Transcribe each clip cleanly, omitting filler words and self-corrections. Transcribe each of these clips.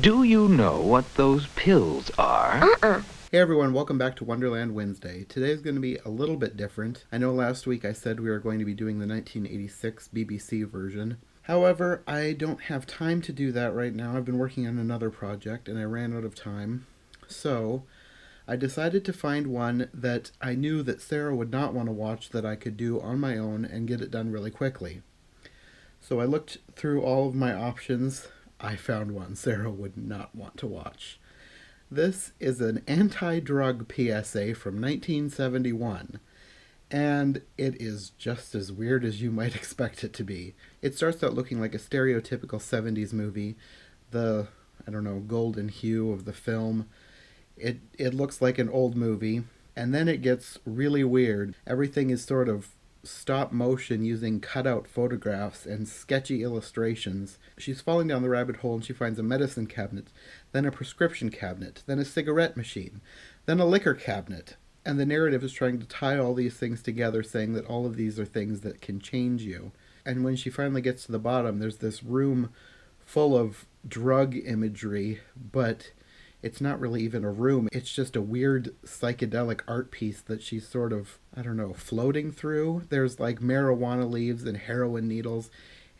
Do you know what those pills are? Hey everyone, welcome back to Wonderland Wednesday. Today's going to be a little bit different. I know last week I said we were going to be doing the 1986 BBC version. However, I don't have time to do that right now. I've been working on another project and I ran out of time. So, I decided to find one that I knew that Sarah would not want to watch, that I could do on my own and get it done really quickly. So I looked through all of my options. I found one Sarah would not want to watch. This is an anti-drug PSA from 1971, and it is just as weird as you might expect it to be. It starts out looking like a stereotypical 70s movie, the, golden hue of the film. It looks like an old movie, and then it gets really weird. Everything is sort of stop motion using cutout photographs and sketchy illustrations. She's falling down the rabbit hole and she finds a medicine cabinet, then a prescription cabinet, then a cigarette machine, then a liquor cabinet. And the narrative is trying to tie all these things together, saying that all of these are things that can change you. And when she finally gets to the bottom, there's this room full of drug imagery, but it's not really even a room. It's just a weird psychedelic art piece that she's sort of, floating through. There's like marijuana leaves and heroin needles.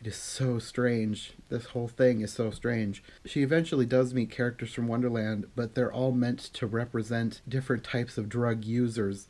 It is so strange. This whole thing is so strange. She eventually does meet characters from Wonderland, but they're all meant to represent different types of drug users.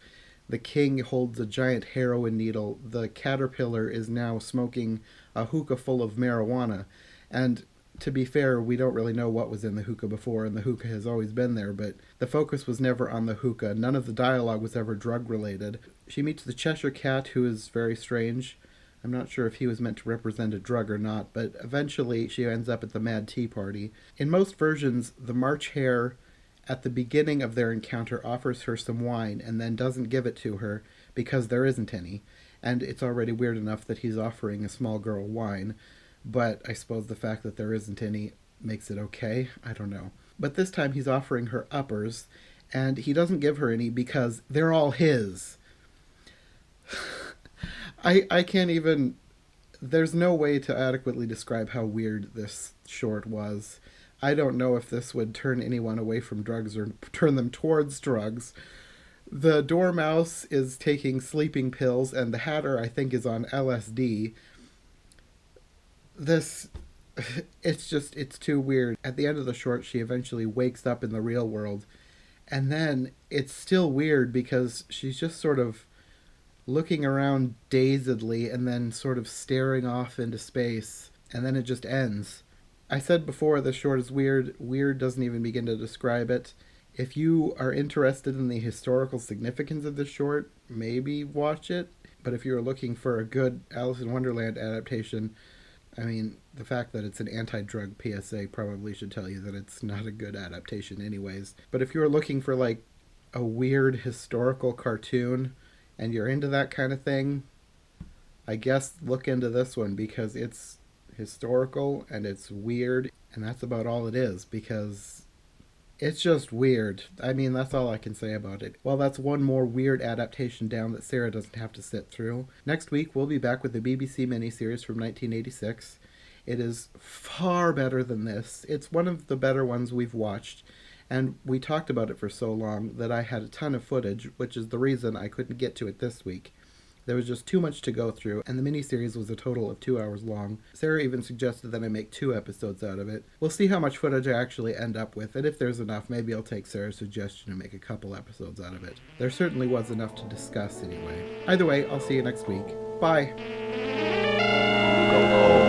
The king holds a giant heroin needle. The caterpillar is now smoking a hookah full of marijuana. And to be fair, we don't really know what was in the hookah before, and the hookah has always been there, but the focus was never on the hookah. None of the dialogue was ever drug-related. She meets the Cheshire Cat, who is very strange. I'm not sure if he was meant to represent a drug or not, but eventually she ends up at the Mad Tea Party. In most versions, the March Hare, at the beginning of their encounter, offers her some wine and then doesn't give it to her because there isn't any, and it's already weird enough that he's offering a small girl wine. But I suppose the fact that there isn't any makes it okay. I don't know. But this time he's offering her uppers, and he doesn't give her any because they're all his. I can't even... There's no way to adequately describe how weird this short was. I don't know if this would turn anyone away from drugs or turn them towards drugs. The Dormouse is taking sleeping pills, and the Hatter, I think, is on LSD. It's too weird. At the end of the short, she eventually wakes up in the real world, and then it's still weird because she's just sort of looking around dazedly and then sort of staring off into space, and then it just ends. I said before the short is weird. Weird doesn't even begin to describe it. If you are interested in the historical significance of this short, maybe watch it. But if you're looking for a good Alice in Wonderland adaptation, the fact that it's an anti-drug PSA probably should tell you that it's not a good adaptation anyways. But if you're looking for, like, a weird historical cartoon and you're into that kind of thing, I guess look into this one because it's historical and it's weird, and that's about all it is because it's just weird. That's all I can say about it. Well, that's one more weird adaptation down that Sarah doesn't have to sit through. Next week, we'll be back with the BBC miniseries from 1986. It is far better than this. It's one of the better ones we've watched, and we talked about it for so long that I had a ton of footage, which is the reason I couldn't get to it this week. There was just too much to go through, and the miniseries was a total of 2 hours long. Sarah even suggested that I make 2 episodes out of it. We'll see how much footage I actually end up with, and if there's enough, maybe I'll take Sarah's suggestion and make a couple episodes out of it. There certainly was enough to discuss anyway. Either way, I'll see you next week. Bye! Go home.